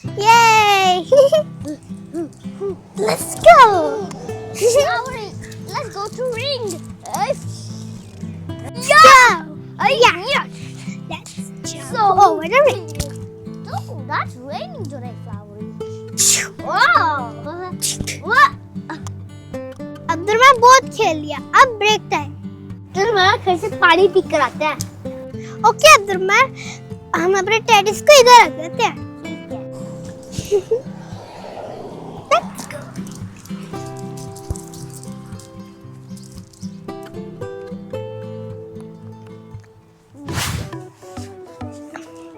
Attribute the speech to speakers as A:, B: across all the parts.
A: Yay! Let's go.
B: Let's go to ring.
A: Yeah. Yeah. Let's jump over the ring.
B: Oh, that's raining today, Flowery. Wow. What?
A: Abdul Rahman बहुत खेल लिया, अब break time.
B: चल मैं घर से पानी पी कर आते हैं।
A: ओके अब्दुलरमान, हम अपने टेडिस को इधर रख देते हैं। Let's go.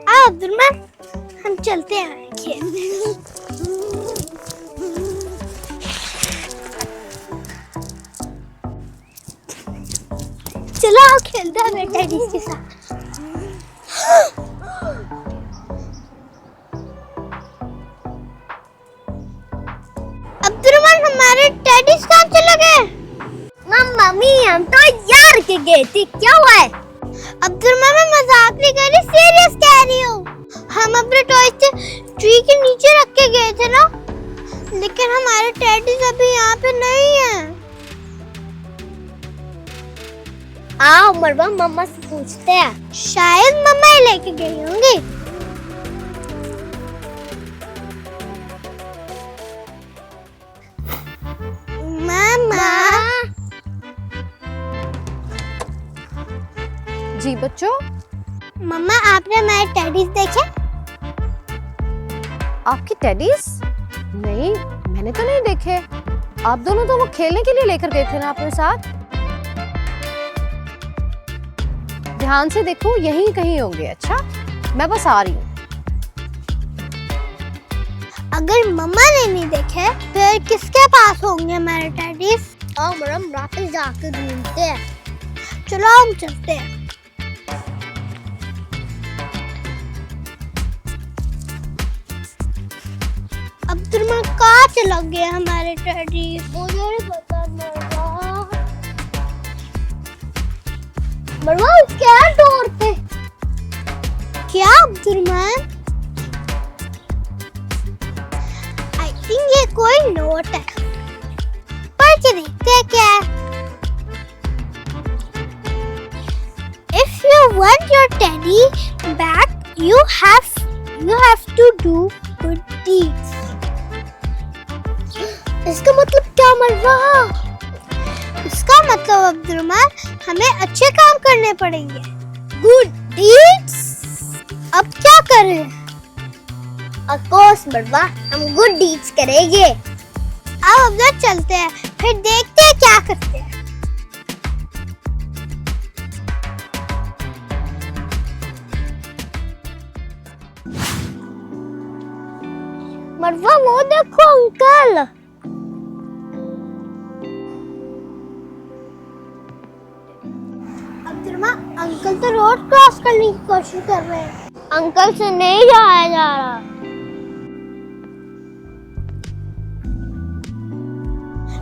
A: आओ अब्दुलरमान, हम चलते हैं खेलने। चलो आओ खेलते हैं मेरे टेडिस के साथ। अब्दुलरमान, हमारे टेडिस कहाँ चले गए?
B: मम्मी हम तो यार के गए थे, क्या हुआ है?
A: अब्दुलरमान, मैं मजाक नहीं कर रही, सीरियस कह रही हूँ। हम अपने टॉयज ट्री के नीचे रख के गए थे ना, लेकिन हमारे टेडीज अभी यहाँ पे नहीं है।
B: आओ मरवा मम्मा से पूछते हैं।
A: शायद मम्मा ही लेके गई होंगी। मम्मा।
C: जी बच्चों।
A: मम्मा, आपने हमारे टेडीज देखे?
C: आपकी टेडीज? नहीं, मैंने तो नहीं देखे। आप दोनों तो वो खेलने के लिए लेकर गए थे ना अपने साथ। ध्यान से देखो, यहीं कहीं होंगे। अच्छा, मैं बस आ रही हूँ।
A: अगर मम्मा ने नहीं देखे फिर किसके पास होंगे हमारे टेडीज?
B: आओ मरम वापस जाकर ढूंढते हैं।
A: चलो हम चलते हैं। अब्दुलरमान, कहाँ चला गया हमारे टेडीज?
B: मुझे नहीं पता मरवा। मरवा क्या डोर पे?
A: क्या अब्दुलरमान? आई थिंक ये कोई नोट है। पढ़ के देखते हैं क्या है। If you want your teddy back, you have to do good deeds.
B: इसका मतलब क्या मरवा?
A: इसका मतलब अब्दुलरमान, हमें अच्छे काम करने पड़ेंगे।
B: Good deeds?
A: अब क्या करें?
B: ऑफ कोर्स मरवा, हम गुड डीड्स करेंगे।
A: अब अंदर चलते हैं, फिर देखते हैं क्या करते हैं।
B: मरवा वो देखो अंकल।
A: अब्दुलरमान, अंकल तो रोड क्रॉस करने की कोशिश कर रहे हैं।
B: अंकल से नहीं जाया जा रहा।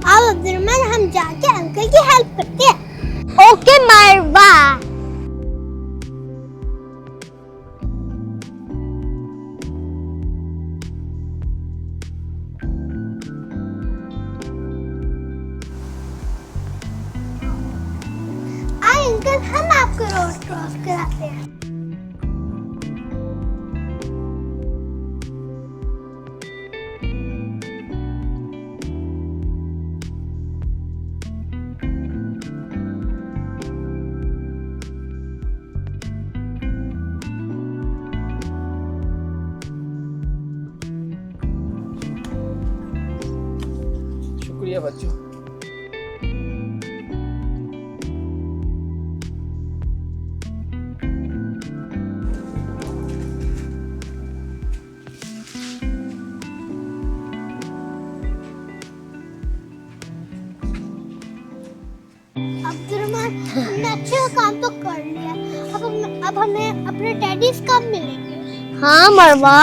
A: अब अब्दुलरमान, हम जाके अंकल की हेल्प करते हैं।
B: ओके मरवा।
A: आए अंकल, हम आपको रोड क्रॉस कराते हैं।
D: शुक्रिया बच्चों।
A: अब्दुलरमान, हमने अच्छे काम तो कर लिया। अब हमें अपने टेडीज कब मिलेंगे?
B: हाँ मरवा।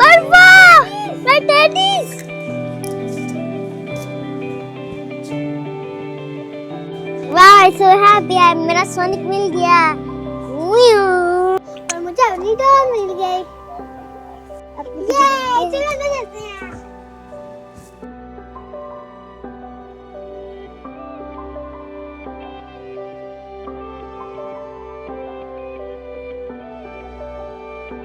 B: मरवा, my teddies। वाह, so happy, मेरा सोनिक मिल गया।